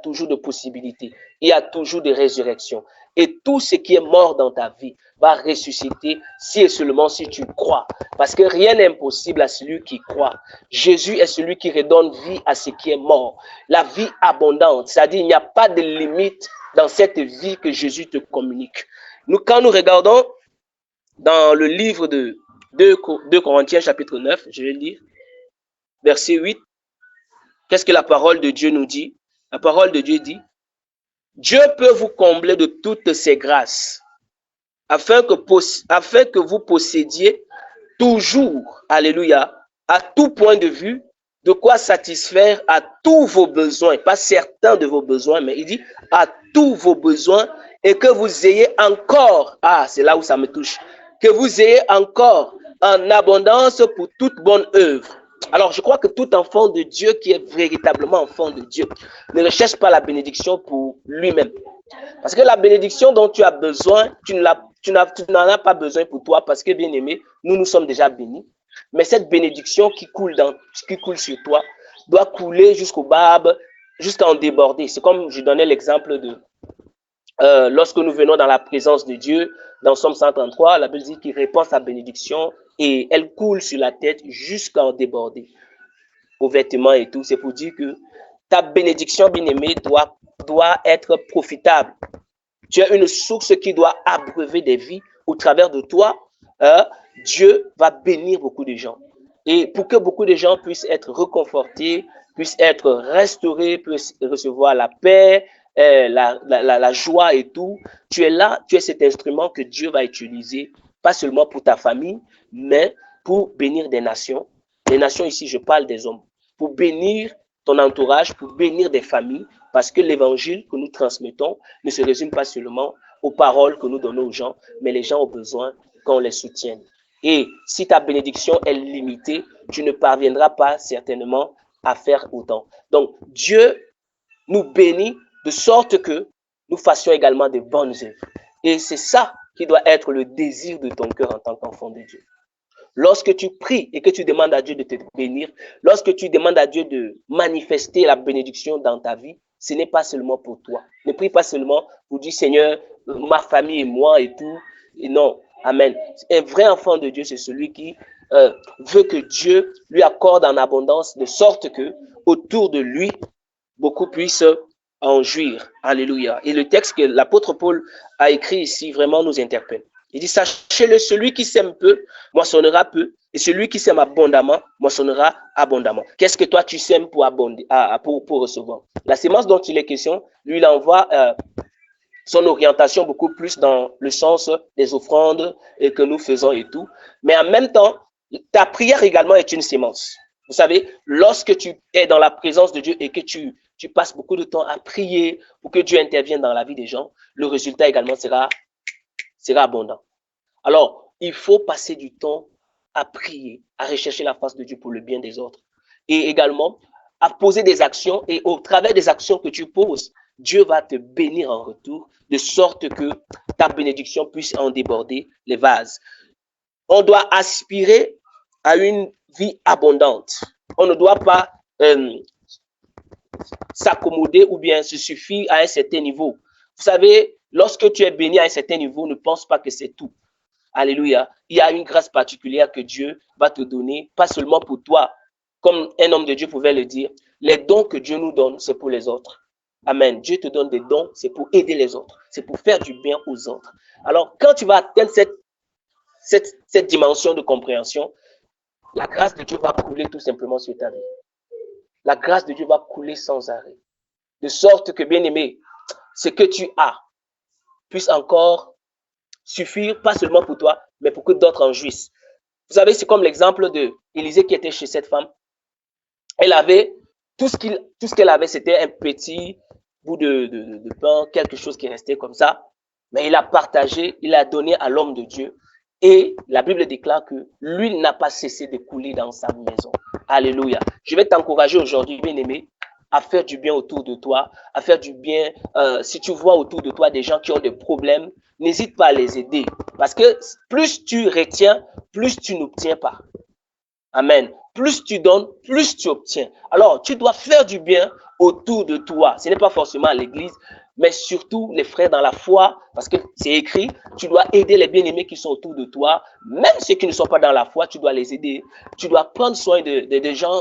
toujours de possibilités, il y a toujours de résurrection. Et tout ce qui est mort dans ta vie va ressusciter si et seulement si tu crois. Parce que rien n'est impossible à celui qui croit. Jésus est celui qui redonne vie à ce qui est mort. La vie abondante, c'est-à-dire il n'y a pas de limite dans cette vie que Jésus te communique. Quand nous regardons dans le livre de 2 Corinthiens chapitre 9, je vais lire, verset 8, qu'est-ce que la parole de Dieu nous dit? La parole de Dieu dit, Dieu peut vous combler de toutes ses grâces, afin que vous possédiez toujours, alléluia, à tout point de vue, de quoi satisfaire à tous vos besoins, pas certains de vos besoins, mais il dit à tous vos besoins, et que vous ayez encore, c'est là où ça me touche, que vous ayez encore en abondance pour toute bonne œuvre. Alors, je crois que tout enfant de Dieu qui est véritablement enfant de Dieu ne recherche pas la bénédiction pour lui-même. Parce que la bénédiction dont tu as besoin, tu n'en as pas besoin pour toi parce que, bien aimé, nous sommes déjà bénis. Mais cette bénédiction qui coule sur toi doit couler jusqu'au barbe, jusqu'à en déborder. C'est comme je donnais l'exemple de lorsque nous venons dans la présence de Dieu, dans Somme 133, la Bible dit qu'il répand sa bénédiction et elle coule sur la tête jusqu'à en déborder, aux vêtements et tout. C'est pour dire que ta bénédiction, bien-aimée, doit être profitable. Tu as une source qui doit abreuver des vies au travers de toi. Dieu va bénir beaucoup de gens. Et pour que beaucoup de gens puissent être reconfortés, puissent être restaurés, puissent recevoir la paix, la joie et tout, tu es là, tu es cet instrument que Dieu va utiliser, pas seulement pour ta famille, mais pour bénir des nations. Les nations ici, je parle des hommes. Pour bénir ton entourage, pour bénir des familles, parce que l'évangile que nous transmettons ne se résume pas seulement aux paroles que nous donnons aux gens, mais les gens ont besoin qu'on les soutienne. Et si ta bénédiction est limitée, tu ne parviendras pas certainement à faire autant. Donc, Dieu nous bénit de sorte que nous fassions également de bonnes œuvres. Et c'est ça qui doit être le désir de ton cœur en tant qu'enfant de Dieu. Lorsque tu pries et que tu demandes à Dieu de te bénir, lorsque tu demandes à Dieu de manifester la bénédiction dans ta vie, ce n'est pas seulement pour toi. Ne prie pas seulement pour dire Seigneur, ma famille et moi et tout. Et non, amen. Un vrai enfant de Dieu, c'est celui qui veut que Dieu lui accorde en abondance de sorte que autour de lui, beaucoup puissent en jouir. Alléluia. Et le texte que l'apôtre Paul a écrit ici vraiment nous interpelle. Il dit, sachez-le, celui qui sème peu, moissonnera peu, et celui qui sème abondamment, moissonnera abondamment. Qu'est-ce que toi tu sèmes pour abonder, pour recevoir? La sémence dont il est question, lui, il envoie son orientation beaucoup plus dans le sens des offrandes et que nous faisons et tout. Mais en même temps, ta prière également est une sémence. Vous savez, lorsque tu es dans la présence de Dieu et que tu passes beaucoup de temps à prier pour que Dieu intervienne dans la vie des gens, le résultat également sera abondant. Alors, il faut passer du temps à prier, à rechercher la face de Dieu pour le bien des autres. Et également, à poser des actions. Et au travers des actions que tu poses, Dieu va te bénir en retour, de sorte que ta bénédiction puisse en déborder les vases. On doit aspirer à une vie abondante. On ne doit pas s'accommoder ou bien se suffire à un certain niveau. Vous savez, lorsque tu es béni à un certain niveau, ne pense pas que c'est tout. Alléluia. Il y a une grâce particulière que Dieu va te donner, pas seulement pour toi, comme un homme de Dieu pouvait le dire. Les dons que Dieu nous donne, c'est pour les autres. Amen. Dieu te donne des dons, c'est pour aider les autres. C'est pour faire du bien aux autres. Alors, quand tu vas atteindre cette dimension de compréhension, la grâce de Dieu va couler tout simplement sur ta vie. La grâce de Dieu va couler sans arrêt. De sorte que, bien aimé, ce que tu as puisse encore suffire, pas seulement pour toi, mais pour que d'autres en jouissent. Vous savez, c'est comme l'exemple d'Élisée qui était chez cette femme. Elle avait, tout ce qu'elle avait, c'était un petit bout de pain, quelque chose qui restait comme ça. Mais il a partagé, il a donné à l'homme de Dieu. Et la Bible déclare que l'huile n'a pas cessé de couler dans sa maison. Alléluia. Je vais t'encourager aujourd'hui, bien-aimé, à faire du bien autour de toi, à faire du bien. Si tu vois autour de toi des gens qui ont des problèmes, n'hésite pas à les aider. Parce que plus tu retiens, plus tu n'obtiens pas. Amen. Plus tu donnes, plus tu obtiens. Alors, tu dois faire du bien autour de toi. Ce n'est pas forcément à l'église, mais surtout les frères dans la foi, parce que c'est écrit, tu dois aider les bien-aimés qui sont autour de toi, même ceux qui ne sont pas dans la foi, tu dois les aider. Tu dois prendre soin de gens,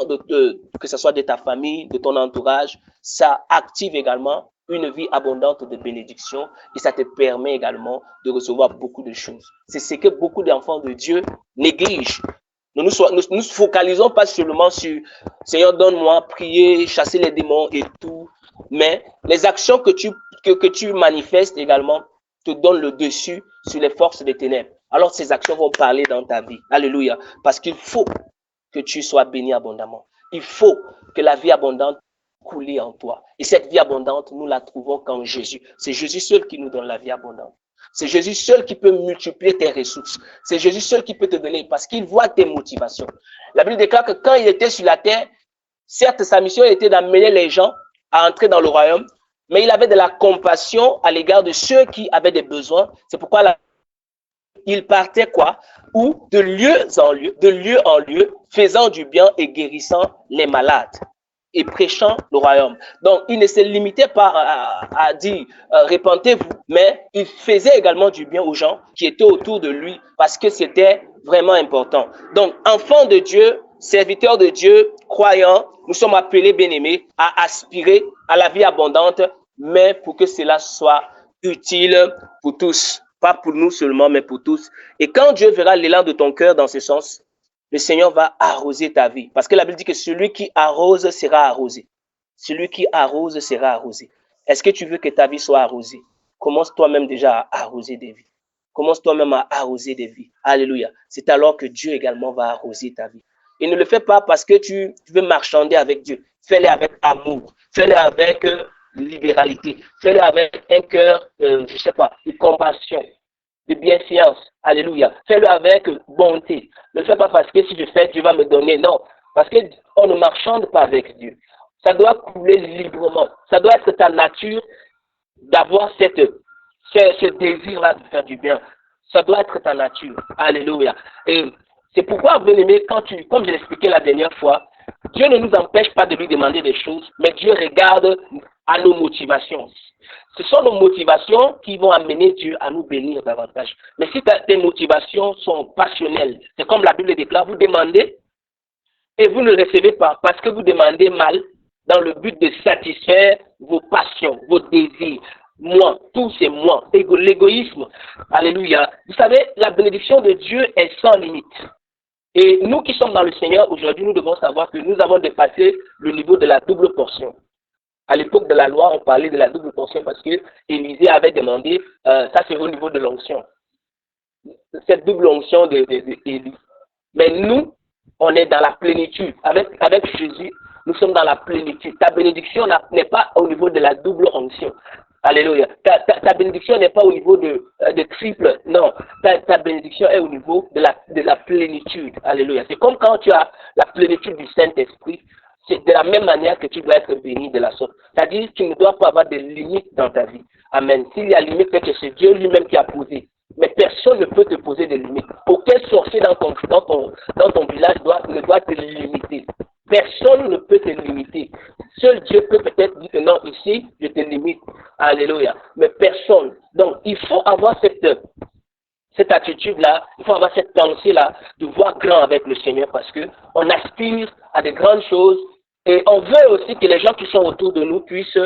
que ce soit de ta famille, de ton entourage. Ça active également une vie abondante de bénédictions et ça te permet également de recevoir beaucoup de choses. C'est ce que beaucoup d'enfants de Dieu négligent. Nous nous focalisons pas seulement sur Seigneur, donne-moi, prier, chasser les démons et tout, mais les actions que tu manifestes également te donnent le dessus sur les forces des ténèbres. Alors ces actions vont parler dans ta vie. Alléluia. Parce qu'il faut que tu sois béni abondamment. Il faut que la vie abondante coule en toi. Et cette vie abondante, nous la trouvons qu'en Jésus. C'est Jésus seul qui nous donne la vie abondante. C'est Jésus seul qui peut multiplier tes ressources. C'est Jésus seul qui peut te donner parce qu'il voit tes motivations. La Bible déclare que quand il était sur la terre, certes, sa mission était d'amener les gens à entrer dans le royaume, mais il avait de la compassion à l'égard de ceux qui avaient des besoins. C'est pourquoi il partait quoi? Ou de lieu en lieu, faisant du bien et guérissant les malades et prêchant le royaume. Donc, il ne se limitait pas à dire répentez-vous, mais il faisait également du bien aux gens qui étaient autour de lui parce que c'était vraiment important. Donc, enfants de Dieu, serviteurs de Dieu, croyants, nous sommes appelés, bien-aimés, à aspirer à la vie abondante, mais pour que cela soit utile pour tous. Pas pour nous seulement, mais pour tous. Et quand Dieu verra l'élan de ton cœur dans ce sens, le Seigneur va arroser ta vie. Parce que la Bible dit que celui qui arrose sera arrosé. Celui qui arrose sera arrosé. Est-ce que tu veux que ta vie soit arrosée? Commence toi-même déjà à arroser des vies. Commence toi-même à arroser des vies. Alléluia. C'est alors que Dieu également va arroser ta vie. Et ne le fais pas parce que tu veux marchander avec Dieu. Fais-le avec amour. Fais-le avec libéralité. Fais-le avec un cœur, je sais pas, de compassion, de bienséance. Alléluia. Fais-le avec bonté. Ne le fais pas parce que si je fais, Dieu va me donner. Non. Parce qu'on ne marchande pas avec Dieu. Ça doit couler librement. Ça doit être ta nature d'avoir ce désir-là de faire du bien. Ça doit être ta nature. Alléluia. Et c'est pourquoi, bien aimé, comme je l'expliquais la dernière fois, Dieu ne nous empêche pas de lui demander des choses, mais Dieu regarde à nos motivations. Ce sont nos motivations qui vont amener Dieu à nous bénir davantage. Mais si tes motivations sont passionnelles, c'est comme la Bible déclare, vous demandez et vous ne recevez pas parce que vous demandez mal dans le but de satisfaire vos passions, vos désirs. Moi, tout c'est moi. L'égoïsme. Alléluia. Vous savez, la bénédiction de Dieu est sans limite. Et nous qui sommes dans le Seigneur, aujourd'hui, nous devons savoir que nous avons dépassé le niveau de la double portion. À l'époque de la loi, on parlait de la double portion parce que Élisée avait demandé, ça c'est au niveau de l'onction. Cette double onction d'Élie. Mais nous, on est dans la plénitude. Avec Jésus, nous sommes dans la plénitude. Ta bénédiction n'est pas au niveau de la double onction. Alléluia. Ta bénédiction n'est pas au niveau de triple. Non. Ta bénédiction est au niveau de la plénitude. Alléluia. C'est comme quand tu as la plénitude du Saint-Esprit. C'est de la même manière que tu dois être béni de la sorte. C'est-à-dire que tu ne dois pas avoir de limites dans ta vie. Amen. S'il y a limite, c'est Dieu lui-même qui a posé. Mais personne ne peut te poser des limites. Aucun sorcier dans ton village ne doit te limiter. Personne ne peut te limiter. Seul Dieu peut peut-être dire que non, ici, je te limite. Alléluia. Mais personne. Donc, il faut avoir cette attitude-là, il faut avoir cette pensée-là de voir grand avec le Seigneur parce qu'on aspire à de grandes choses et on veut aussi que les gens qui sont autour de nous puissent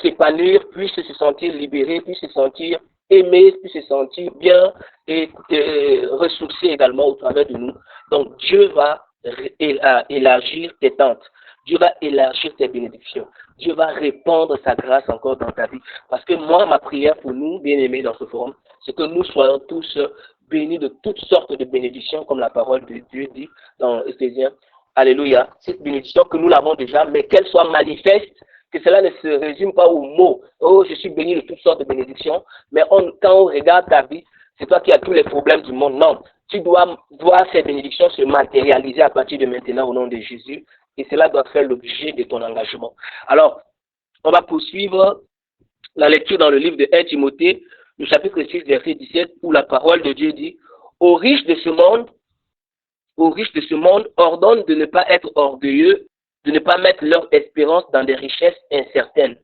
s'épanouir, puissent se sentir libérés, puissent se sentir aimés, puissent se sentir bien et ressourcés également au travers de nous. Donc Dieu va élargir tes tentes. Dieu va élargir tes bénédictions. Dieu va répandre sa grâce encore dans ta vie. Parce que moi, ma prière pour nous, bien-aimés dans ce forum, c'est que nous soyons tous bénis de toutes sortes de bénédictions, comme la parole de Dieu dit dans Éphésiens. Alléluia. Cette bénédiction que nous l'avons déjà, mais qu'elle soit manifeste, que cela ne se résume pas aux mots. Oh, je suis béni de toutes sortes de bénédictions. Mais quand on regarde ta vie, c'est toi qui as tous les problèmes du monde. Non. Tu dois voir ces bénédictions se matérialiser à partir de maintenant au nom de Jésus. Et cela doit faire l'objet de ton engagement. Alors, on va poursuivre la lecture dans le livre de 1 Timothée, le chapitre 6, verset 17, où la parole de Dieu dit « Aux riches de ce monde, ordonne de ne pas être orgueilleux, de ne pas mettre leur espérance dans des richesses incertaines,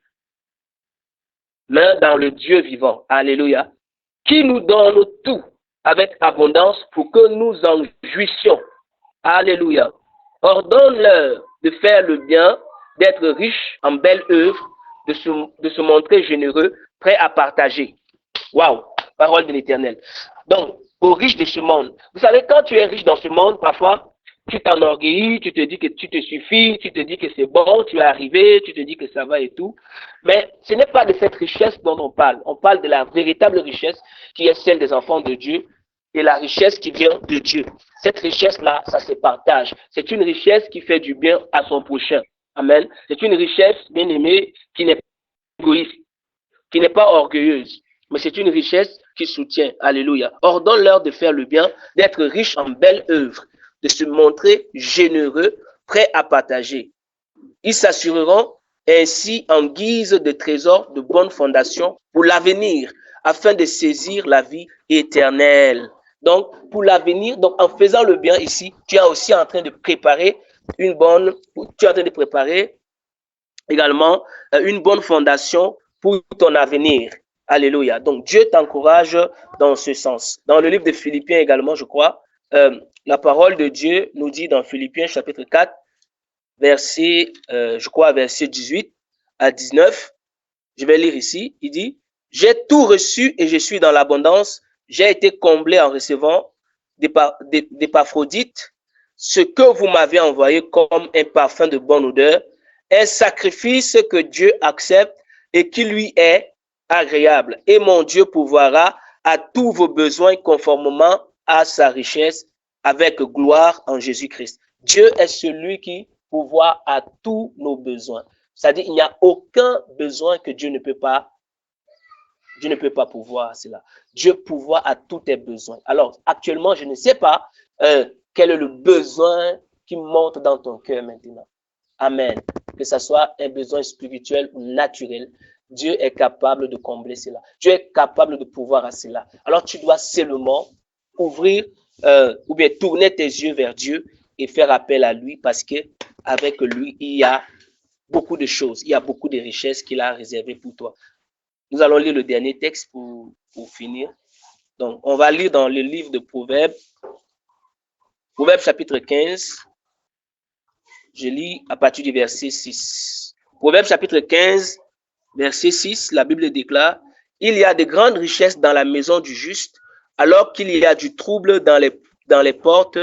mais dans le Dieu vivant. Alléluia. Qui nous donne tout avec abondance pour que nous en jouissions. Alléluia. Ordonne-leur de faire le bien, d'être riches en belles œuvres, de se montrer généreux, prêts à partager. Waouh, parole de l'Éternel. Donc, aux riches de ce monde. Vous savez, quand tu es riche dans ce monde, parfois, tu t'enorgueillis, tu te dis que tu te suffis, tu te dis que c'est bon, tu es arrivé, tu te dis que ça va et tout. Mais ce n'est pas de cette richesse dont on parle. On parle de la véritable richesse qui est celle des enfants de Dieu et la richesse qui vient de Dieu. Cette richesse-là, ça se partage. C'est une richesse qui fait du bien à son prochain. Amen. C'est une richesse, bien aimée, qui n'est pas égoïste, qui n'est pas orgueilleuse, mais c'est une richesse qui soutient. Alléluia. Ordonne-leur de faire le bien, d'être riches en belles œuvres, de se montrer généreux, prêts à partager. Ils s'assureront ainsi en guise de trésor de bonne fondation pour l'avenir, afin de saisir la vie éternelle. Donc, pour l'avenir, donc en faisant le bien ici, tu es aussi en train de préparer tu es en train de préparer également une bonne fondation pour ton avenir. Alléluia. Donc, Dieu t'encourage dans ce sens. Dans le livre de Philippiens également, je crois, la parole de Dieu nous dit dans Philippiens chapitre 4, verset 18 à 19. Je vais lire ici. Il dit, « J'ai tout reçu et je suis dans l'abondance. J'ai été comblé en recevant d'Épaphrodite, ce que vous m'avez envoyé comme un parfum de bonne odeur, un sacrifice que Dieu accepte et qui lui est agréable. Et mon Dieu pourvoira à tous vos besoins conformément à sa richesse avec gloire en Jésus-Christ. » Dieu est celui qui pourvoit à tous nos besoins. C'est-à-dire, il n'y a aucun besoin que Dieu ne peut pas pourvoir à cela. Dieu pourvoit à tous tes besoins. Alors, actuellement, je ne sais pas quel est le besoin qui monte dans ton cœur maintenant. Amen. Que ce soit un besoin spirituel ou naturel, Dieu est capable de combler cela. Dieu est capable de pourvoir à cela. Alors, tu dois seulement ouvrir ou bien tourner tes yeux vers Dieu et faire appel à lui parce que avec lui, il y a beaucoup de choses, il y a beaucoup de richesses qu'il a réservées pour toi. Nous allons lire le dernier texte pour finir. Donc, on va lire dans le livre de Proverbes, Proverbes chapitre 15. Je lis à partir du verset 6. Proverbes chapitre 15, verset 6, la Bible déclare, « Il y a de grandes richesses dans la maison du juste, alors qu'il y a du trouble dans les portes,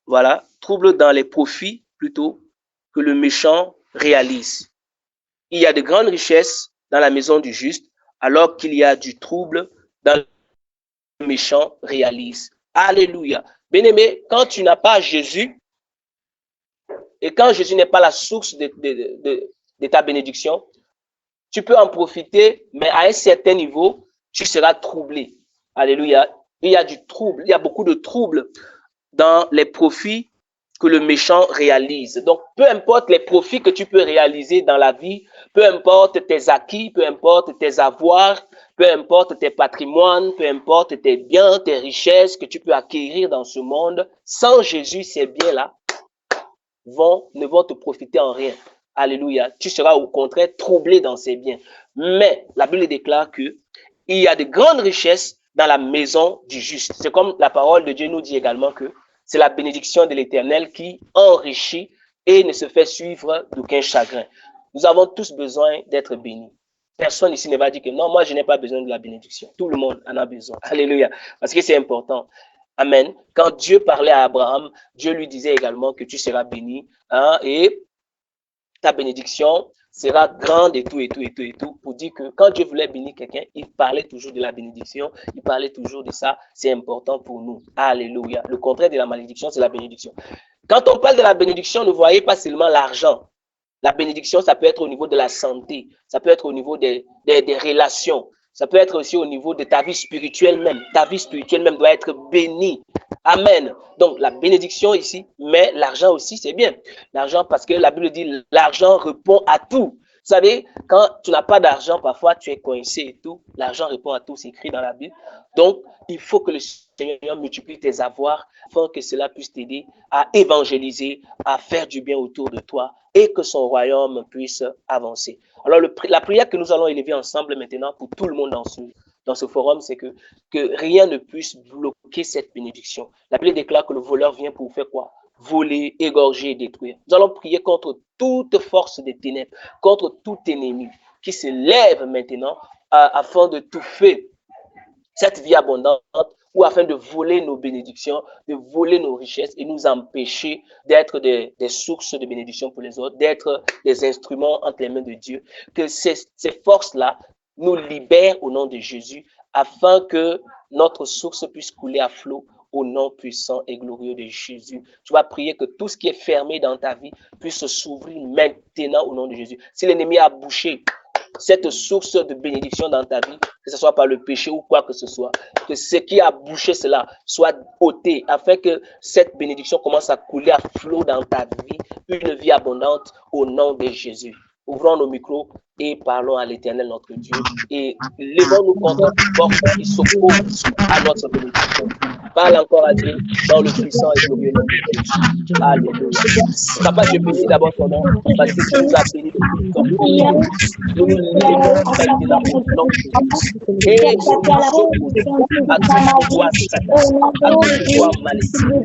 voilà, trouble dans les profits plutôt, que le méchant réalise. Il y a de grandes richesses dans la maison du juste, alors qu'il y a du trouble dans le méchant réalise. » Alléluia. Bien-aimé, quand tu n'as pas Jésus, et quand Jésus n'est pas la source de ta bénédiction, tu peux en profiter, mais à un certain niveau, tu seras troublé. Alléluia. Il y a du trouble, il y a beaucoup de troubles dans les profits que le méchant réalise. Donc, peu importe les profits que tu peux réaliser dans la vie, peu importe tes acquis, peu importe tes avoirs, peu importe tes patrimoines, peu importe tes biens, tes richesses que tu peux acquérir dans ce monde, sans Jésus, ces biens-là ne vont te profiter en rien. Alléluia. Tu seras au contraire troublé dans ces biens. Mais la Bible déclare que il y a de grandes richesses dans la maison du juste. C'est comme la parole de Dieu nous dit également que c'est la bénédiction de l'Éternel qui enrichit et ne se fait suivre d'aucun chagrin. Nous avons tous besoin d'être bénis. Personne ici ne va dire que non, moi je n'ai pas besoin de la bénédiction. Tout le monde en a besoin. Alléluia. Parce que c'est important. Amen. Quand Dieu parlait à Abraham, Dieu lui disait également que tu seras béni, hein, et ta bénédiction sera grande et tout, et tout, et tout, et tout, pour dire que quand Dieu voulait bénir quelqu'un, il parlait toujours de la bénédiction, il parlait toujours de ça, c'est important pour nous. Alléluia. Le contraire de la malédiction, c'est la bénédiction. Quand on parle de la bénédiction, ne voyez pas seulement l'argent. La bénédiction, ça peut être au niveau de la santé, ça peut être au niveau des relations, ça peut être aussi au niveau de ta vie spirituelle même. Ta vie spirituelle même doit être bénie. Amen. Donc, la bénédiction ici, mais l'argent aussi, c'est bien. L'argent, parce que la Bible dit, l'argent répond à tout. savez, quand tu n'as pas d'argent, parfois tu es coincé et tout. L'argent répond à tout, c'est écrit dans la Bible. Donc, il faut que le Seigneur multiplie tes avoirs afin que cela puisse t'aider à évangéliser, à faire du bien autour de toi et que son royaume puisse avancer. Alors, la prière que nous allons élever ensemble maintenant pour tout le monde dans ce forum, c'est que rien ne puisse bloquer cette bénédiction. La Bible déclare que le voleur vient pour faire quoi? Voler, égorger et détruire. Nous allons prier contre toute force des ténèbres, contre tout ennemi qui se lève maintenant afin de touffer cette vie abondante ou afin de voler nos bénédictions, de voler nos richesses et nous empêcher d'être des sources de bénédiction pour les autres, d'être des instruments entre les mains de Dieu. Que ces forces-là nous libèrent au nom de Jésus afin que notre source puisse couler à flot au nom puissant et glorieux de Jésus. Tu vas prier que tout ce qui est fermé dans ta vie puisse s'ouvrir maintenant au nom de Jésus. Si l'ennemi a bouché cette source de bénédiction dans ta vie, que ce soit par le péché ou quoi que ce soit, que ce qui a bouché cela soit ôté, afin que cette bénédiction commence à couler à flot dans ta vie, une vie abondante au nom de Jésus. Ouvrons nos micros et parlons à l'Éternel notre Dieu et levons-nous contre toute force qui s'oppose à notre bénédiction. Parle encore à Dieu dans le puissant et glorieux nom de Jésus. Alléluia. Papa, je bénis d'abord ton nom parce que tu nous as bénis de ton nom. Nous nous levons maintenant au nom de Jésus. Et nous nous opposons à tout pouvoir Satan, à tout pouvoir maléfique.